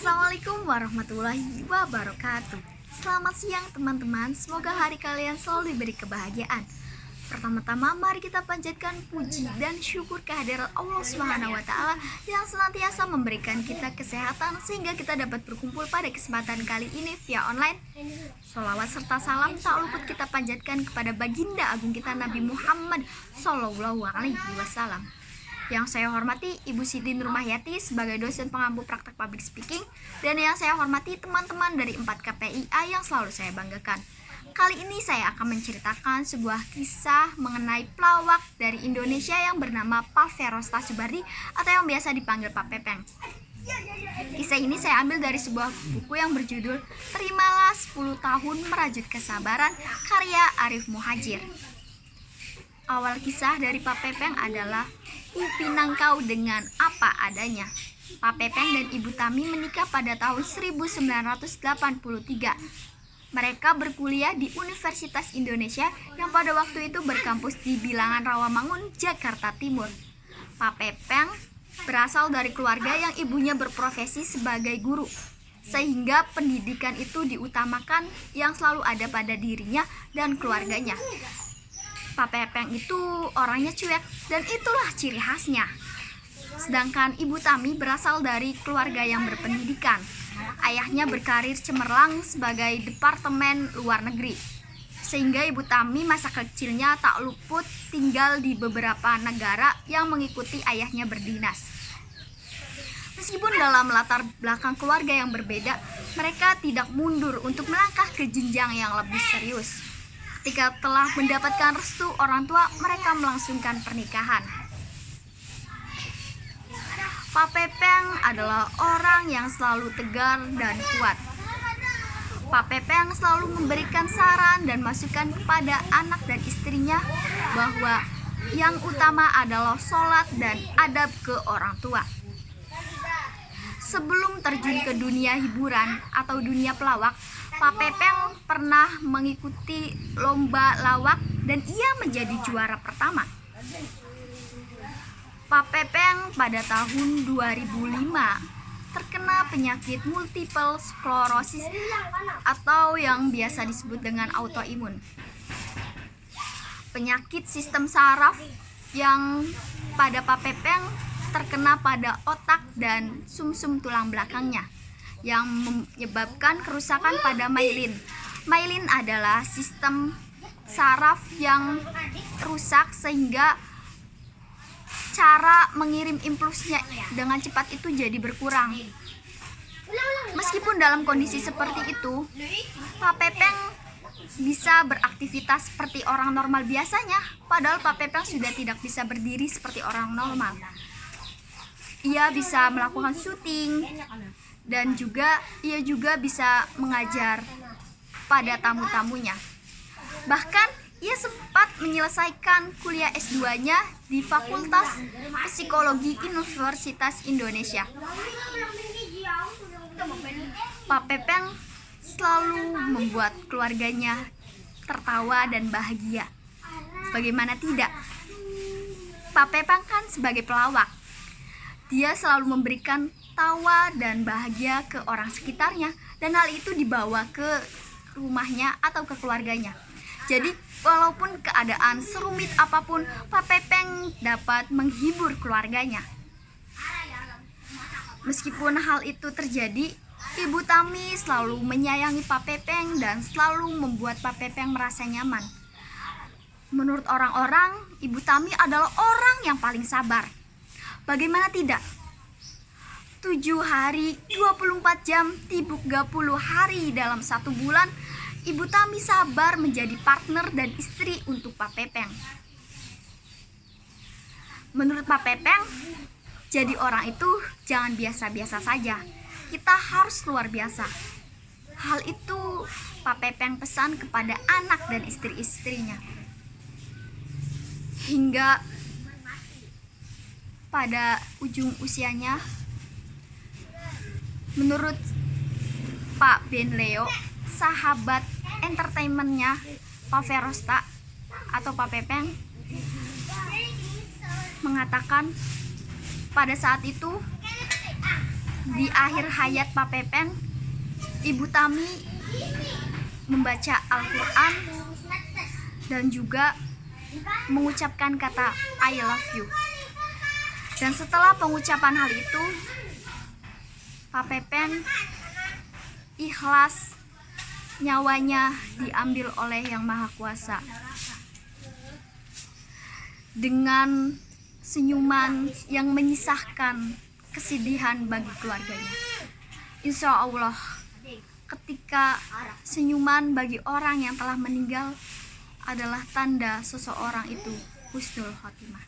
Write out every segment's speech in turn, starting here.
Assalamualaikum warahmatullahi wabarakatuh. Selamat siang teman-teman, semoga hari kalian selalu diberi kebahagiaan. Pertama-tama mari kita panjatkan puji dan syukur kehadirat Allah Subhanahu wa taala yang senantiasa memberikan kita kesehatan sehingga kita dapat berkumpul pada kesempatan kali ini via online. Sholawat serta salam tak luput kita panjatkan kepada baginda agung kita Nabi Muhammad Sallallahu Alaihi Wasallam. Yang saya hormati Ibu Siti Nurmahyati sebagai dosen pengampu praktek public speaking, dan yang saya hormati teman-teman dari 4 KPIA yang selalu saya banggakan. Kali ini saya akan menceritakan sebuah kisah mengenai pelawak dari Indonesia yang bernama Pak Ferosta Subardi atau yang biasa dipanggil Pak Pepeng. Kisah ini saya ambil dari sebuah buku yang berjudul Terimalah 10 Tahun Merajut Kesabaran karya Arif Muhajir. Awal kisah dari Pak Pepeng adalah Upinang kau dengan apa adanya. Pak Pepeng dan Ibu Tami menikah pada tahun 1983. Mereka berkuliah di Universitas Indonesia yang pada waktu itu berkampus di Bilangan Rawamangun, Jakarta Timur. Pak Pepeng berasal dari keluarga yang ibunya berprofesi sebagai guru, sehingga pendidikan itu diutamakan yang selalu ada pada dirinya dan keluarganya. Pak Pepeng itu orangnya cuek dan itulah ciri khasnya. Sedangkan Ibu Tami berasal dari keluarga yang berpendidikan. Ayahnya berkarir cemerlang sebagai departemen luar negeri, sehingga Ibu Tami masa kecilnya tak luput tinggal di beberapa negara yang mengikuti ayahnya berdinas. Meskipun dalam latar belakang keluarga yang berbeda, mereka tidak mundur untuk melangkah ke jenjang yang lebih serius. Ketika telah mendapatkan restu orang tua, mereka melangsungkan pernikahan. Pak Pepeng adalah orang yang selalu tegar dan kuat. Pak Pepeng selalu memberikan saran dan masukan kepada anak dan istrinya bahwa yang utama adalah sholat dan adab ke orang tua. Sebelum terjun ke dunia hiburan atau dunia pelawak, Pak Pepeng pernah mengikuti lomba lawak dan ia menjadi juara pertama. Pak Pepeng pada tahun 2005 terkena penyakit multiple sclerosis atau yang biasa disebut dengan autoimun. Penyakit sistem saraf yang pada Pak Pepeng terkena pada otak dan sumsum tulang belakangnya, yang menyebabkan kerusakan pada myelin. Myelin adalah sistem saraf yang rusak sehingga cara mengirim impulsnya dengan cepat itu jadi berkurang. Meskipun dalam kondisi seperti itu, Pak Pepeng bisa beraktivitas seperti orang normal biasanya, padahal Pak Pepeng sudah tidak bisa berdiri seperti orang normal. Ia bisa melakukan syuting dan ia juga bisa mengajar pada tamu-tamunya. Bahkan ia sempat menyelesaikan kuliah S2-nya di Fakultas Psikologi Universitas Indonesia. Pak Pepeng selalu membuat keluarganya tertawa dan bahagia. Bagaimana tidak? Pak Pepeng kan sebagai pelawak. Dia selalu memberikan tawa dan bahagia ke orang sekitarnya, dan hal itu dibawa ke rumahnya atau ke keluarganya. Jadi walaupun keadaan serumit apapun, Pak Pepeng dapat menghibur keluarganya. Meskipun hal itu terjadi, Ibu Tami selalu menyayangi Pak Pepeng dan selalu membuat Pak Pepeng merasa nyaman. Menurut orang-orang, Ibu Tami adalah orang yang paling sabar. Bagaimana tidak? 7 hari, 24 jam, 30 hari dalam 1 bulan, Ibu Tami sabar menjadi partner dan istri untuk Pak Pepeng. Menurut Pak Pepeng, jadi orang itu jangan biasa-biasa saja. Kita harus luar biasa. Hal itu Pak Pepeng pesan kepada anak dan istri-istrinya. Hingga pada ujung usianya, menurut Pak Ben Leo, sahabat entertainmentnya Pak Ferosta atau Pak Pepeng, mengatakan pada saat itu di akhir hayat Pak Pepen, Ibu Tami membaca Al-Quran dan juga mengucapkan kata I love you. Dan setelah pengucapan hal itu, Pak Pepen ikhlas nyawanya diambil oleh Yang Maha Kuasa dengan senyuman yang menyisahkan kesedihan bagi keluarganya. Insya Allah, ketika senyuman bagi orang yang telah meninggal adalah tanda seseorang itu husnul khotimah.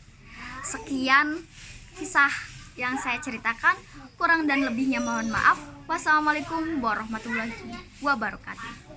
Sekian kisah yang saya ceritakan, kurang dan lebihnya mohon maaf. Wassalamualaikum warahmatullahi wabarakatuh.